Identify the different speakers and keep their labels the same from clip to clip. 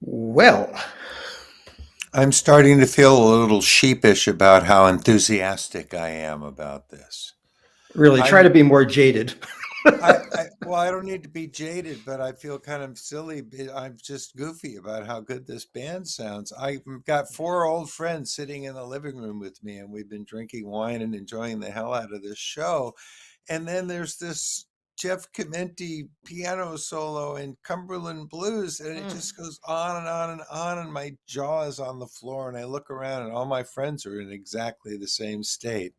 Speaker 1: Well,
Speaker 2: I'm starting to feel a little sheepish about how enthusiastic I am about this.
Speaker 1: really try to
Speaker 2: I'm
Speaker 1: be more jaded.
Speaker 2: I don't need to be jaded, but I feel kind of silly. I'm just goofy about how good this band sounds. I've got four old friends sitting in the living room with me, and we've been drinking wine and enjoying the hell out of this show. And then there's this Jeff Chimenti piano solo in Cumberland Blues, and it
Speaker 1: Mm.
Speaker 2: just goes on and on and on, and my jaw is on the floor, and I look around, and all my friends are in exactly the same state.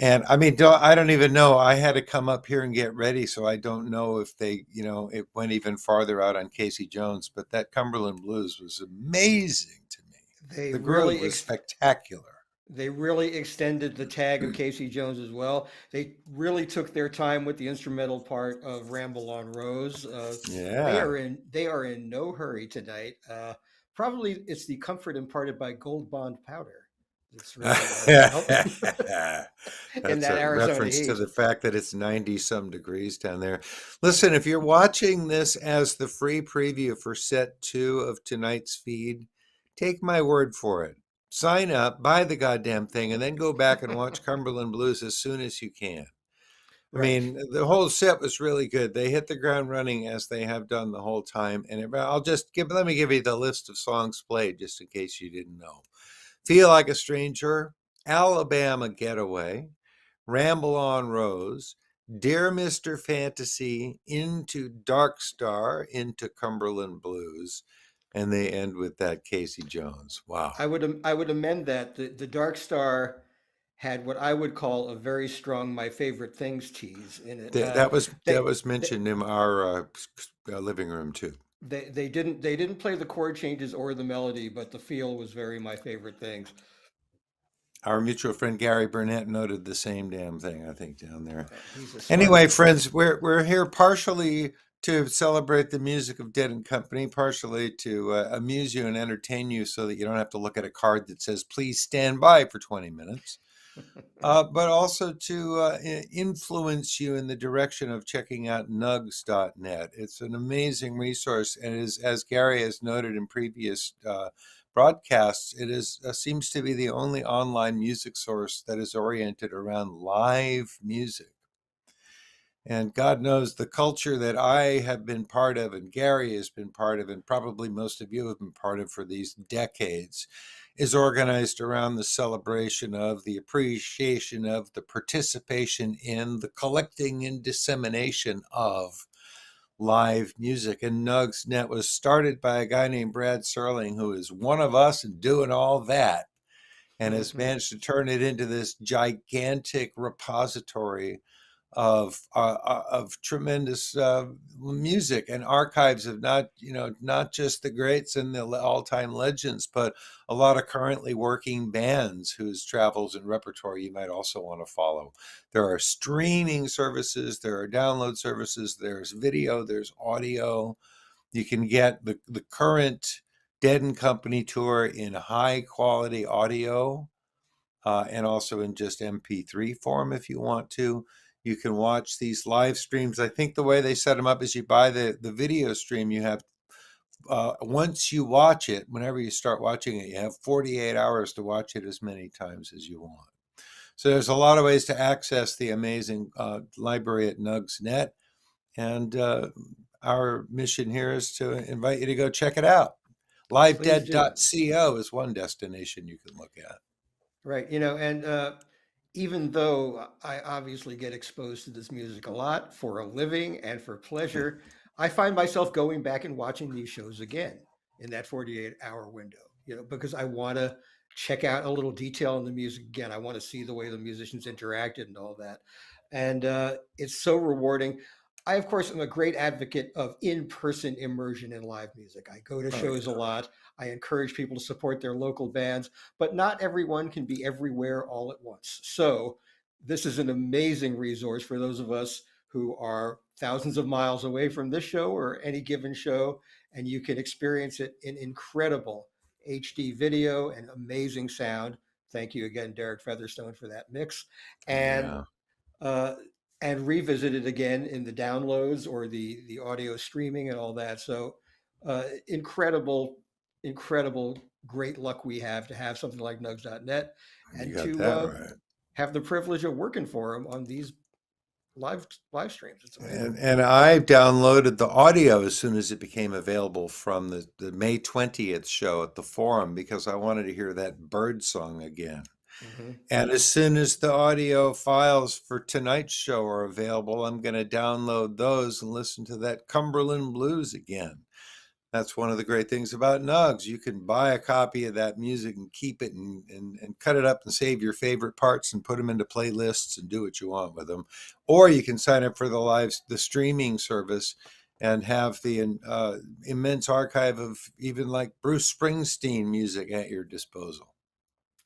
Speaker 2: And I mean, I don't even know. I had to come up here and get ready, so I don't know if it went even farther out on Casey Jones, but that Cumberland Blues was amazing to me.
Speaker 1: They
Speaker 2: The groove
Speaker 1: really
Speaker 2: was
Speaker 1: ex-
Speaker 2: spectacular.
Speaker 1: they really extended the tag of Casey Jones as well. They really took their time with the instrumental part of Ramble on Rose.
Speaker 2: Yeah.
Speaker 1: They are in no hurry tonight. Probably it's the comfort imparted by Gold Bond powder. It's really helping in
Speaker 2: That's
Speaker 1: that
Speaker 2: a
Speaker 1: Arizona
Speaker 2: reference to
Speaker 1: heat.
Speaker 2: the fact that it's 90 some degrees down there. Listen, if you're watching this as the free preview for set two of tonight's feed, take my word for it. Sign up, buy the goddamn thing, and then go back and watch Cumberland Blues as soon as you can. I
Speaker 1: Right.
Speaker 2: mean, the whole set was really good. They hit the ground running as they have done the whole time. And let me give you the list of songs played just in case you didn't know. Feel Like a Stranger, Alabama Getaway, Ramble on Rose, Dear Mr. Fantasy, Into Dark Star, Into Cumberland Blues, and they end with that Casey Jones. Wow.
Speaker 1: I would amend that the Dark Star had what I would call a very strong "my favorite things" tease in it.
Speaker 2: That was
Speaker 1: They
Speaker 2: mentioned in our living room too.
Speaker 1: they didn't play the chord changes or the melody, but the feel was very "my favorite things."
Speaker 2: Our mutual friend Gary Burnett noted the same damn thing, I think, down there.
Speaker 1: He's a smart
Speaker 2: Anyway,
Speaker 1: man.
Speaker 2: friends, we're here partially to celebrate the music of Dead and Company, partially to amuse you and entertain you, so that you don't have to look at a card that says "Please stand by" for 20 minutes, but also to influence you in the direction of checking out nugs.net. It's an amazing resource, and as Gary has noted in previous broadcasts, it is seems to be the only online music source that is oriented around live music. And God knows the culture that I have been part of, and Gary has been part of, and probably most of you have been part of for these decades, is organized around the celebration of, the appreciation of, the participation in, the collecting and dissemination of live music. And Nugs Net was started by a guy named Brad Serling, who is one of us and doing all that, and has managed to turn it into this gigantic repository of tremendous music and archives of not just the greats and the all-time legends, but a lot of currently working bands whose travels and repertoire you might also want to follow. There are streaming services, there are download services, there's video, there's audio. You can get the current Dead and Company tour in high quality audio, and also in just MP3 form if you want to. You can watch these live streams. I think the way they set them up is you buy the video stream. You have once you watch it, whenever you start watching it, you have 48 hours to watch it as many times as you want. So there's a lot of ways to access the amazing library at Nugs.net, and our mission here is to invite you to go check it out.
Speaker 1: Please do.
Speaker 2: LiveDead.co is one destination you can look at.
Speaker 1: Right. And even though I obviously get exposed to this music a lot for a living and for pleasure, I find myself going back and watching these shows again in that 48-hour window, because I want to check out a little detail in the music again. I want to see the way the musicians interacted and all that. And it's so rewarding. I, of course, am a great advocate of in person immersion in live music. I go to
Speaker 2: Oh
Speaker 1: shows a lot. I encourage people to support their local bands, but not everyone can be everywhere all at once. So, this is an amazing resource for those of us who are thousands of miles away from this show or any given show, and you can experience it in incredible HD video and amazing sound. Thank you again, Derek Featherstone, for that mix. And
Speaker 2: yeah.
Speaker 1: uh, and revisit it again in the downloads or the audio streaming and all that. So Incredible, incredible, great luck we have to have something like Nugs.net
Speaker 2: You
Speaker 1: and
Speaker 2: got
Speaker 1: to
Speaker 2: that right.
Speaker 1: have the privilege of working for him on these live streams. It's amazing.
Speaker 2: And I downloaded the audio as soon as it became available from the May 20th show at the Forum because I wanted to hear that bird song again.
Speaker 1: Hmm.
Speaker 2: And as soon as the audio files for tonight's show are available, I'm going to download those and listen to that Cumberland Blues again. That's one of the great things about Nugs. You can buy a copy of that music and keep it and cut it up and save your favorite parts and put them into playlists and do what you want with them. Or you can sign up for the streaming service and have the immense archive of even like Bruce Springsteen music at your disposal.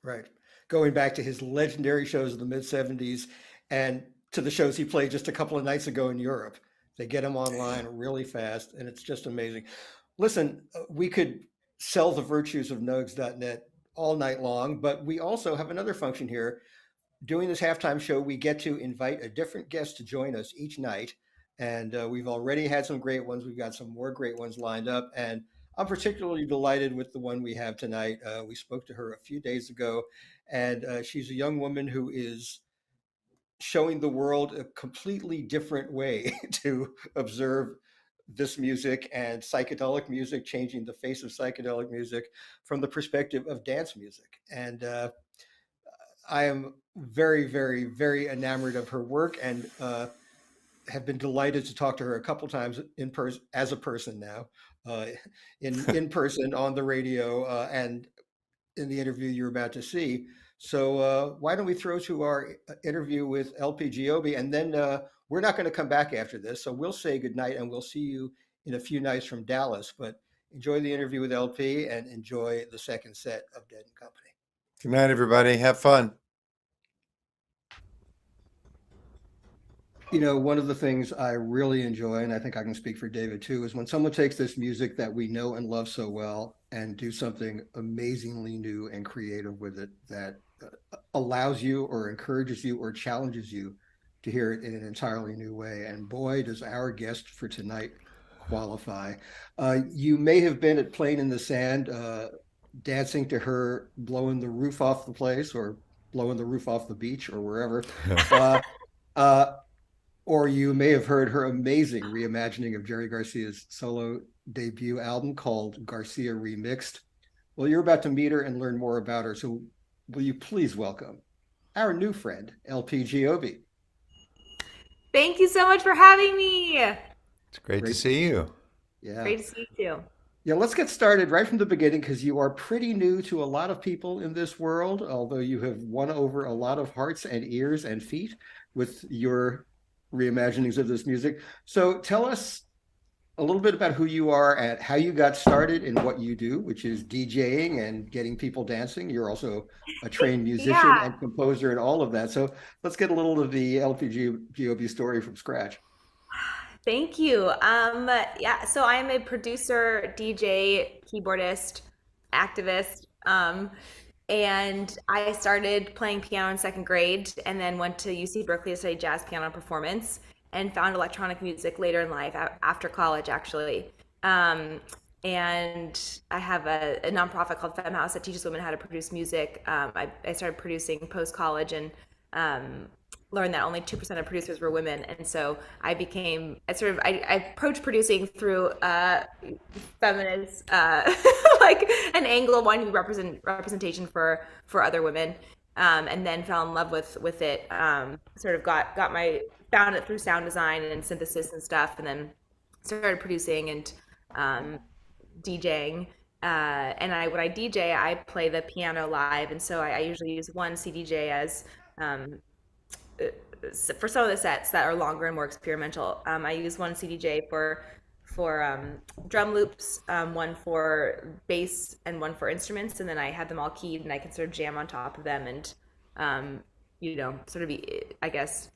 Speaker 1: Right. Going back to his legendary shows of the mid 70s and to the shows he played just a couple of nights ago in Europe. They get him online really fast, and it's just amazing. Listen, we could sell the virtues of Nugs.net all night long, but we also have another function here. Doing this halftime show, we get to invite a different guest to join us each night. And we've already had some great ones. We've got some more great ones lined up. And I'm particularly delighted with the one we have tonight. We spoke to her a few days ago, and she's a young woman who is showing the world a completely different way to observe this music and psychedelic music, changing the face of psychedelic music from the perspective of dance music. And I am very, very, very enamored of her work and have been delighted to talk to her a couple times in person as a person now, uh, in person on the radio and in the interview you're about to see. So why don't we throw to our interview with LP Giobbi, and then we're not going to come back after this, so we'll say goodnight and we'll see you in a few nights from Dallas. But enjoy the interview with LP and enjoy the second set of Dead and Company.
Speaker 2: Good night, everybody. Have fun.
Speaker 1: You know, one of the things I really enjoy, and I think I can speak for David too, is when someone takes this music that we know and love so well and do something amazingly new and creative with it that allows you or encourages you or challenges you to hear it in an entirely new way. And boy, does our guest for tonight qualify. You may have been at Plane in the Sand, dancing to her, blowing the roof off the place or blowing the roof off the beach or wherever. Uh, uh, or you may have heard her amazing reimagining of Jerry Garcia's solo debut album called Garcia Remixed. Well, you're about to meet her and learn more about her. So, will you please welcome our new friend, LP Giobbi?
Speaker 3: Thank you so much for having me.
Speaker 2: It's great to
Speaker 1: Great.
Speaker 2: see you.
Speaker 1: Yeah.
Speaker 3: Great to see you too.
Speaker 1: Yeah, let's get started right from the beginning because you are pretty new to a lot of people in this world, although you have won over a lot of hearts and ears and feet with your reimaginings of this music. So tell us a little bit about who you are and how you got started in what you do, which is DJing and getting people dancing. You're also a trained musician
Speaker 3: Yeah,
Speaker 1: and composer and all of that. So let's get a little of the LPGOB story from scratch.
Speaker 3: thank you. Yeah, so I'm a producer, DJ, keyboardist, activist. And I started playing piano in second grade and then went to UC Berkeley to study jazz piano and performance and found electronic music later in life after college, actually. Um, and I have a nonprofit called Femme House that teaches women how to produce music. I started producing post college and um, learned that only 2% of producers were women. And so I approached producing through feminist, like an angle of wanting to be representation for other women. And then fell in love with it. Sort of found it through sound design and synthesis and stuff, and then started producing and DJing. When I DJ, I play the piano live, and so I usually use one CDJ as um, for some of the sets that are longer and more experimental. I use one CDJ for drum loops, one for bass, and one for instruments, and then I have them all keyed, and I can sort of jam on top of them, and sort of be, I guess,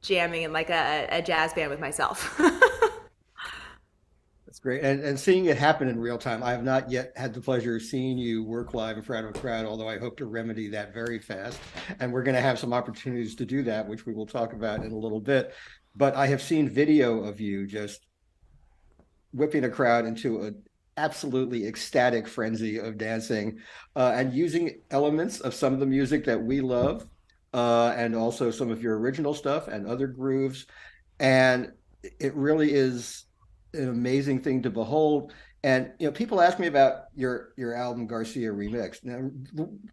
Speaker 3: jamming in like a jazz band with myself.
Speaker 1: That's great. And seeing it happen in real time, I have not yet had the pleasure of seeing you work live in front of a crowd, although I hope to remedy that very fast. And we're going to have some opportunities to do that, which we will talk about in a little bit. But I have seen video of you just whipping a crowd into an absolutely ecstatic frenzy of dancing, and using elements of some of the music that we love, and also some of your original stuff and other grooves. And it really is an amazing thing to behold. And people ask me about your album Garcia Remix. Now,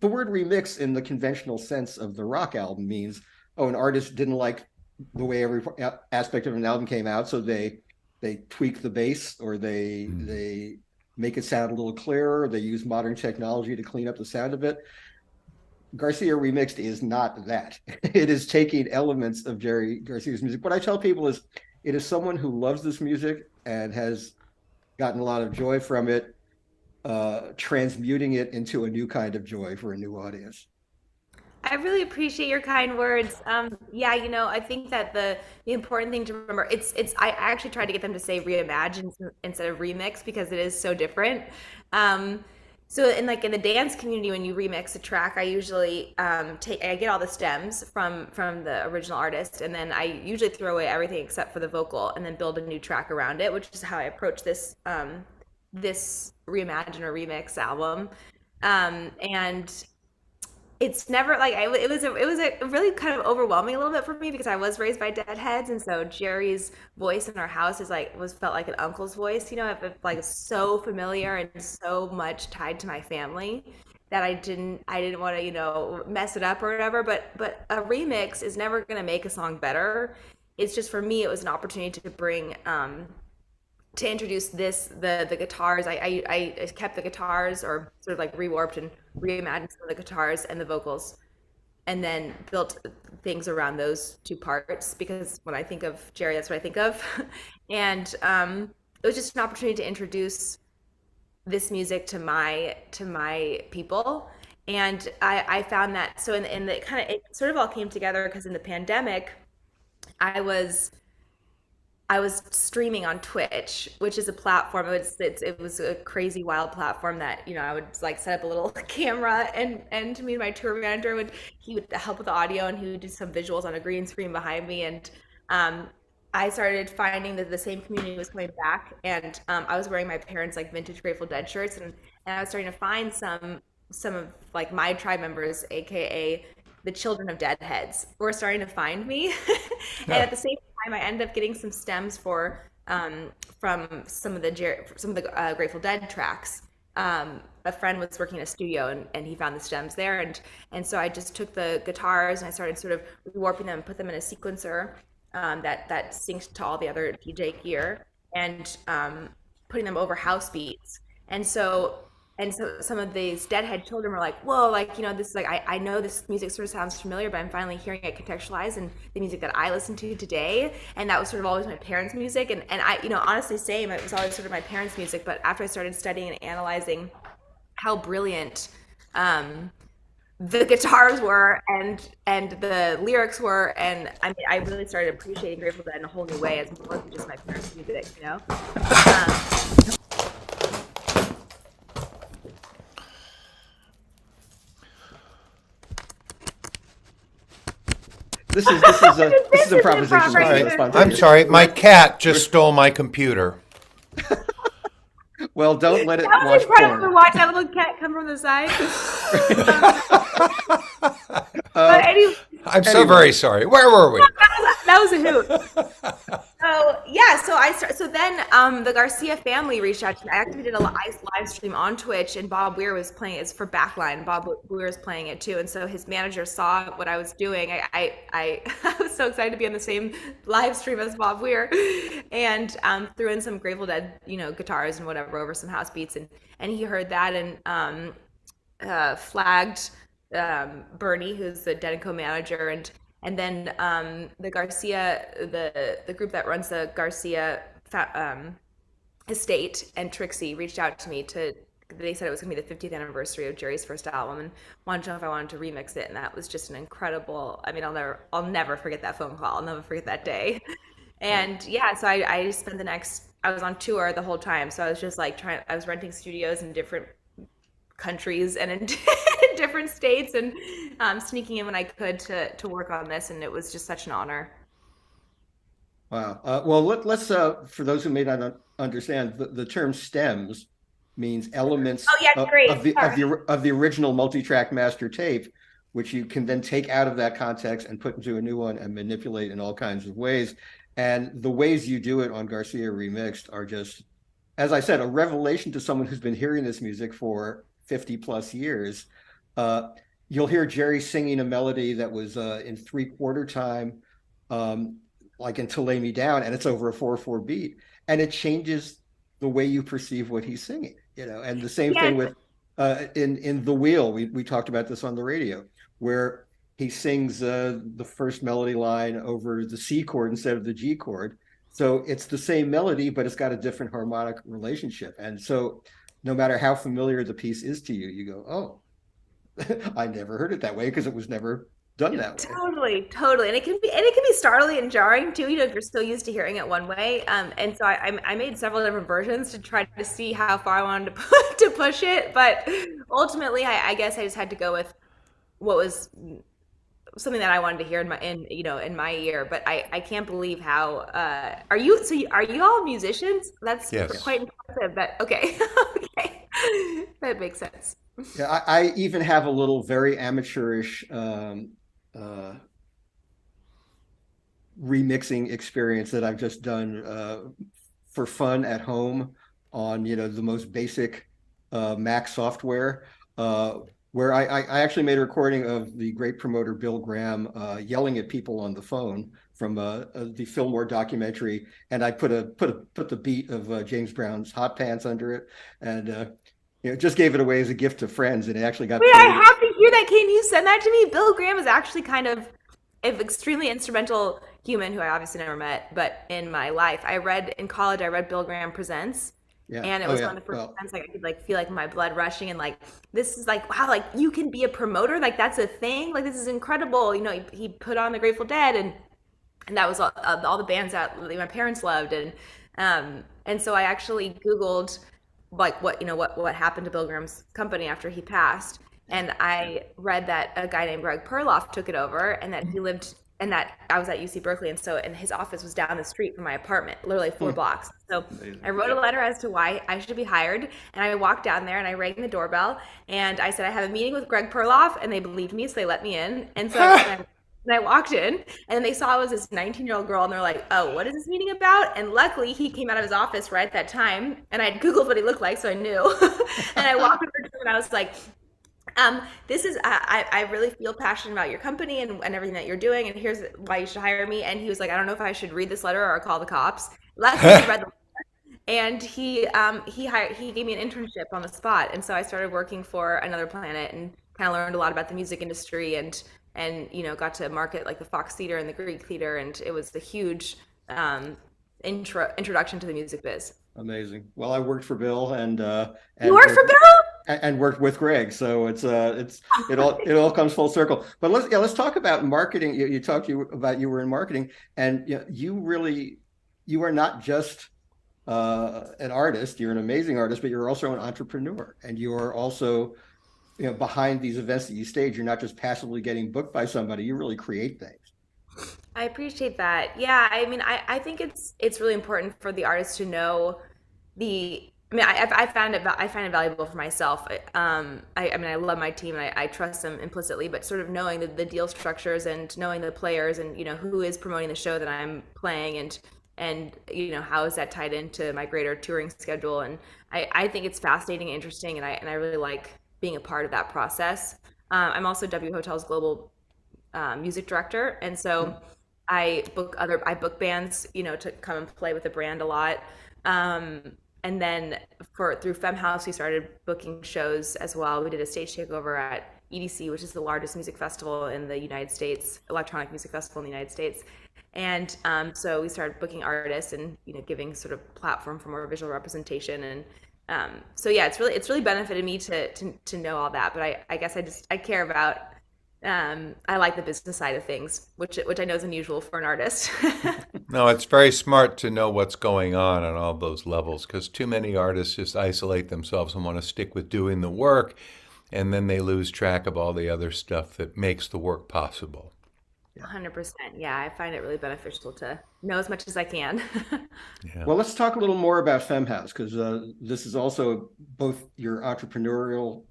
Speaker 1: the word remix in the conventional sense of the rock album means, oh, an artist didn't like the way every aspect of an album came out, so they tweak the bass, or they make it sound a little clearer. They use modern technology to clean up the sound of it. Garcia Remixed is not that. It is taking elements of Jerry Garcia's music. What I tell people is, it is someone who loves this music and has gotten a lot of joy from it, transmuting it into a new kind of joy for a new audience.
Speaker 3: I really appreciate your kind words. Yeah, I think that the important thing to remember, I actually tried to get them to say reimagine instead of remix because it is so different. So in the dance community, when you remix a track, I usually I get all the stems from the original artist, and then I usually throw away everything except for the vocal, and then build a new track around it, which is how I approach this reimagine or remix album. And it's never like it was a really kind of overwhelming a little bit for me because I was raised by deadheads, and so Jerry's voice in our house felt like an uncle's voice. It like so familiar and so much tied to my family that I didn't want to mess it up or whatever. But a remix is never going to make a song better. It's just, for me, it was an opportunity to bring to introduce the guitars. I kept the guitars, or sort of like rewarped and reimagined some of the guitars and the vocals, and then built things around those two parts, because when I think of Jerry, that's what I think of. And it was just an opportunity to introduce this music to my people. And I found that, so in the kind of, it sort of all came together because in the pandemic I was streaming on Twitch, which is a platform. It was a crazy, wild platform that I would like set up a little camera, and me and my tour manager he would help with the audio, and he would do some visuals on a green screen behind me. And I started finding that the same community was coming back, and I was wearing my parents' like vintage Grateful Dead shirts, and I was starting to find some of like my tribe members, aka the children of deadheads, were starting to find me. And at the same time, I ended up getting some stems from some of the Grateful Dead tracks. A friend was working in a studio, and he found the stems there, and so I just took the guitars and I started sort of rewarping them, put them in a sequencer that syncs to all the other DJ gear, and putting them over house beats. And so some of these deadhead children were like, whoa, like, this is like, I know this music sort of sounds familiar, but I'm finally hearing it contextualized in the music that I listen to today. And that was sort of always my parents' music. And I, honestly, same, it was always sort of my parents' music. But after I started studying and analyzing how brilliant the guitars were and the lyrics were, and I mean, I really started appreciating Grateful Dead in a whole new way, as more than just my parents' music,
Speaker 1: This is improvisation.
Speaker 3: Right.
Speaker 2: I'm sorry, my cat just stole my computer.
Speaker 1: Well, don't let it
Speaker 3: That was
Speaker 1: watch
Speaker 3: incredible
Speaker 1: porn.
Speaker 3: to watch that little cat come from the side. But anyway,
Speaker 2: I'm so very sorry. Where were we?
Speaker 3: that was a hoot. So then the Garcia family reached out to me. I actually did a live stream on Twitch, and Bob Weir was playing it. It's for Backline. Bob Weir was playing it too, and so his manager saw what I was doing. I was so excited to be on the same live stream as Bob Weir, and threw in some Grateful Dead, guitars and whatever over some house beats, and he heard that, and flagged Bernie, who's the Dead & Co manager, and then the Garcia, the group that runs the Garcia estate, and Trixie reached out to me they said it was going to be the 50th anniversary of Jerry's first album, and wanted to know if I wanted to remix it. And that was just an incredible, I mean, I'll never forget that phone call. I'll never forget that day. And yeah, so I spent I was on tour the whole time. So I was just like I was renting studios in different countries and in different states, and sneaking in when I could to work on this. And it was just such an honor.
Speaker 1: Wow. Well, let's for those who may not understand, the term stems means
Speaker 3: Oh
Speaker 1: elements
Speaker 3: yeah,
Speaker 1: of
Speaker 3: great. Sorry.
Speaker 1: the original multi-track master tape, which you can then take out of that context and put into a new one and manipulate in all kinds of ways. And the ways you do it on Garcia Remixed are just, as I said, a revelation to someone who's been hearing this music for 50 plus years. Uh, you'll hear Jerry singing a melody that was in 3/4 time. Um, like until lay me down, and it's over a 4/4 beat, and it changes the way you perceive what he's singing, and the same
Speaker 3: Yeah,
Speaker 1: thing with in the wheel. We talked about this on the radio, where he sings the first melody line over the C chord instead of the G chord, so it's the same melody but it's got a different harmonic relationship. And so no matter how familiar the piece is to you, you go, oh, I never heard it that way because it was never done that way.
Speaker 3: totally, totally, and it can be startling and jarring too. If you're still used to hearing it one way. And so I made several different versions to try to see how far I wanted to to push it. But ultimately, I guess I just had to go with what was something that I wanted to hear in my ear. But I can't believe how are you all musicians? That's
Speaker 2: Yes.
Speaker 3: quite impressive. That okay, okay, that makes sense.
Speaker 1: Yeah, I even have a little very amateurish uh, remixing experience that I've just done for fun at home on the most basic Mac software. Where I actually made a recording of the great promoter Bill Graham yelling at people on the phone from the Fillmore documentary, and I put the beat of James Brown's Hot Pants under it, and just gave it away as a gift to friends, and it actually got
Speaker 3: Wait, I
Speaker 1: played.
Speaker 3: have to hear that. Can you send that to me? Bill Graham is actually kind of an extremely instrumental human who I obviously never met, but in my life, in college, I read Bill Graham Presents,
Speaker 1: Yeah.
Speaker 3: and it
Speaker 1: Oh
Speaker 3: was
Speaker 1: yeah.
Speaker 3: one of the first
Speaker 1: Well,
Speaker 3: times like I could like feel like my blood rushing and like this is like wow, like you can be a promoter, like that's a thing, like this is incredible. He put on the Grateful Dead and that was all the bands that my parents loved and so I actually Googled like what happened to Bill Graham's company after he passed,
Speaker 1: yeah.
Speaker 3: and I read that a guy named Greg Perloff took it over, and that he lived and that I was at UC Berkeley, and his office was down the street from my apartment, literally four
Speaker 1: Hmm.
Speaker 3: blocks. So I
Speaker 1: Amazing.
Speaker 3: wrote a letter as to why I should be hired, and I walked down there and I rang the doorbell and I said I have a meeting with Greg Perloff, and they believed me, so they let me in. And I walked in, and they saw I was this 19-year-old girl, and they're like, "Oh, what is this meeting about?" And luckily, he came out of his office right at that time, and I had Googled what he looked like, so I knew. And I walked over to him, and I was like, this is I really feel passionate about your company and everything that you're doing, and here's why you should hire me." And he was like, "I don't know if I should read this letter or call the cops." Luckily, he read the and he gave me an internship on the spot, and so I started working for Another Planet and kind of learned a lot about the music industry and got to market like the Fox Theater and the Greek Theater, and it was a huge introduction to the music biz.
Speaker 1: Amazing. Well, I worked for Bill
Speaker 3: You
Speaker 1: and
Speaker 3: work for
Speaker 1: worked
Speaker 3: Bill?
Speaker 1: and worked with Greg, so it all comes full circle. But let's talk about marketing. You talked about you were in marketing, and you are not just an artist. You're an amazing artist, but you're also an entrepreneur, and you are also behind these events that you stage. You're not just passively getting booked by somebody. You really create things.
Speaker 3: I appreciate that. Yeah, I mean, I think it's really important for the artist to know the. I mean, I find it valuable for myself. I mean, I love my team and I trust them implicitly, but sort of knowing the deal structures and knowing the players and who is promoting the show that I'm playing and how is that tied into my greater touring schedule, and I think it's fascinating and interesting, and I really like being a part of that process. I'm also W Hotel's global music director, and so I book bands, to come and play with the brand a lot. Um, and then through Femhouse, we started booking shows as well. We did a stage takeover at EDC, which is the largest music festival in the United States, electronic music festival in the United States. And so we started booking artists and giving sort of platform for more visual representation. And so yeah, it's really benefited me to know all that. But I guess I care about I like the business side of things, which I know is unusual for an artist.
Speaker 2: No, it's very smart to know what's going on all those levels because too many artists just isolate themselves and want to stick with doing the work, and then they lose track of all the other stuff that makes the work possible.
Speaker 1: Yeah.
Speaker 3: 100%. Yeah, I find it really beneficial to know as much as I can.
Speaker 2: Yeah.
Speaker 1: Well, let's talk a little more about FemHouse because this is also both your entrepreneurial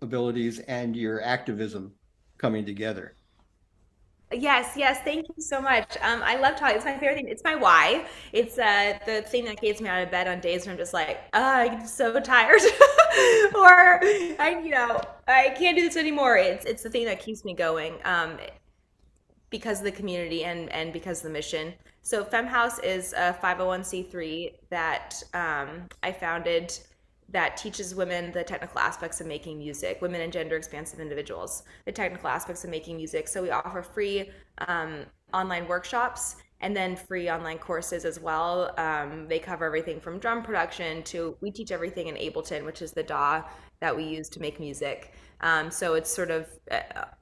Speaker 1: abilities and your activism coming together.
Speaker 3: Yes, yes, thank you so much. I love talking. It's my favorite thing. It's my why. It's the thing that gets me out of bed on days when I'm just like, I'm so tired, or I can't do this anymore. It's the thing that keeps me going. Because of the community and because of the mission. So FemHouse is a 501c3 that I founded that teaches women the technical aspects of making music, women and gender expansive individuals, the technical aspects of making music. So we offer free online workshops and then free online courses as well. They cover everything from drum production to we teach everything in Ableton, which is the DAW that we use to make music. So it's sort of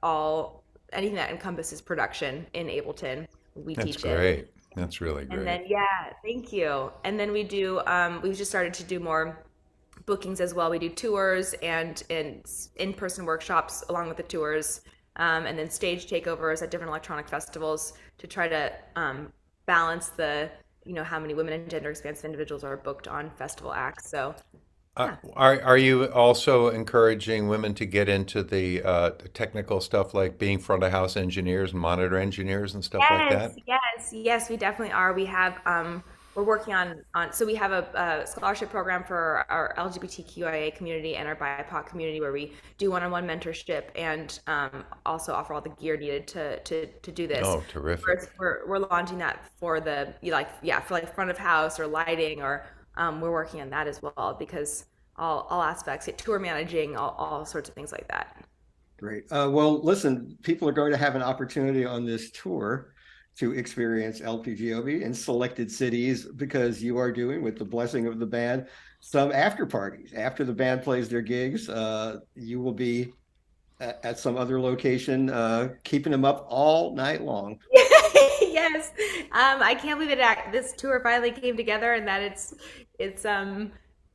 Speaker 3: all anything that encompasses production in Ableton, we
Speaker 2: That's
Speaker 3: teach it.
Speaker 2: great. That's really
Speaker 3: And
Speaker 2: great.
Speaker 3: then yeah, thank you. And then we do we've just started to do more bookings as well. We do tours and in-person workshops along with the tours, and then stage takeovers at different electronic festivals to try to balance the how many women and gender expansive individuals are booked on festival acts. So yeah.
Speaker 2: Are you also encouraging women to get into the technical stuff like being front of house engineers and monitor engineers and stuff like
Speaker 3: Yes,
Speaker 2: that?
Speaker 3: yes, yes, we definitely are. We have we're working on so we have a scholarship program for our LGBTQIA community and our BIPOC community where we do one-on-one mentorship and also offer all the gear needed to do this.
Speaker 2: Oh, terrific.
Speaker 3: We're launching that for the for like front of house or lighting or we're working on that as well because all aspects, tour managing, all sorts of things like that.
Speaker 1: Great. Well, listen, people are going to have an opportunity on this tour to experience LP Giobbi in selected cities because you are doing, with the blessing of the band, some after parties. After the band plays their gigs, you will be at some other location, keeping them up all night long.
Speaker 3: Yes. I can't believe this tour finally came together and that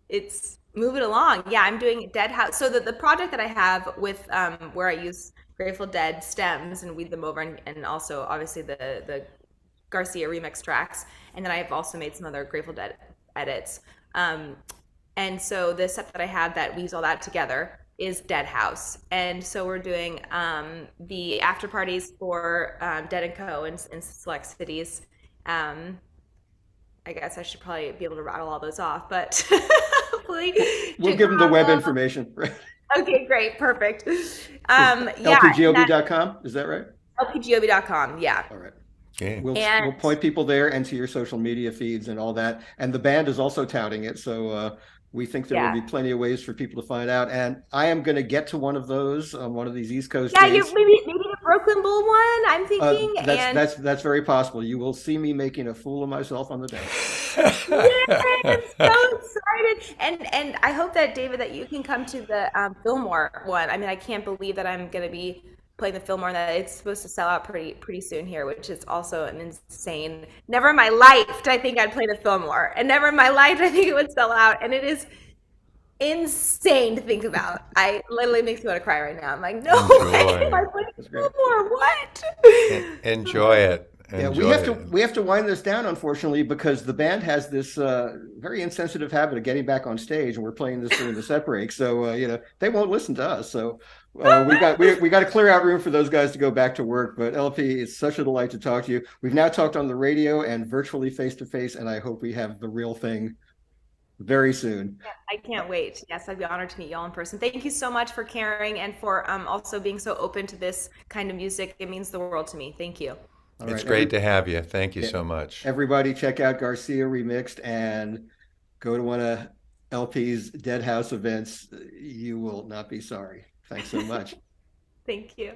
Speaker 3: it's moving along. Yeah, I'm doing Dead House. So the project that I have with where I use Grateful Dead stems and weed them over and also obviously the Garcia remix tracks. And then I've also made some other Grateful Dead edits. Um, and so the set that I have that weaves all that together is Dead House. And so we're doing the after parties for Dead and Co. in select cities. Um, I guess I should probably be able to rattle all those off, but hopefully
Speaker 1: We'll give them the web
Speaker 3: Chicago.
Speaker 1: information. Right?
Speaker 3: Okay, great, perfect.
Speaker 1: Is
Speaker 3: Yeah, and that
Speaker 1: lpgob.com? Is that right?
Speaker 3: lpgob.com. Yeah.
Speaker 1: All right.
Speaker 2: Okay.
Speaker 1: We'll
Speaker 3: And
Speaker 1: point people there and to your social media feeds and all that. And the band is also touting it, so we think there will
Speaker 3: yeah.
Speaker 1: be plenty of ways for people to find out. And I am going to get to one of those on one of these East Coast
Speaker 3: Yeah, you
Speaker 1: dates.
Speaker 3: maybe the Brooklyn Bull one, I'm thinking. And
Speaker 1: That's very possible. You will see me making a fool of myself on the dance floor.
Speaker 3: yeah, I'm so excited. And I hope that David that you can come to the Fillmore one. I mean, I can't believe that I'm gonna be playing the Fillmore and that it's supposed to sell out pretty soon here, which is also an insane. Never in my life did I think I'd play the Fillmore, and never in my life did I think it would sell out. And it is insane to think about. I literally makes me want to cry right now. I'm like, no way am I
Speaker 2: Enjoy.
Speaker 3: playing
Speaker 1: That's great.
Speaker 3: Fillmore. What?
Speaker 2: Enjoy it.
Speaker 1: Yeah,
Speaker 2: Enjoy it.
Speaker 1: we have to wind this down, unfortunately, because the band has this very insensitive habit of getting back on stage, and we're playing this during the set break. So they won't listen to us. So we got to clear out room for those guys to go back to work. But LP, it's such a delight to talk to you. We've now talked on the radio and virtually face to face, and I hope we have the real thing very soon.
Speaker 3: I can't wait. Yes, I'd be honored to meet y'all in person. Thank you so much for caring and for also being so open to this kind of music. It means the world to me. Thank you.
Speaker 1: All
Speaker 2: It's
Speaker 1: right,
Speaker 2: great to have you. Thank you
Speaker 1: yeah,
Speaker 2: so much.
Speaker 1: everybody, check out Garcia Remixed and go to one of LP's Dead House events. You will not be sorry. Thanks so much.
Speaker 3: Thank you.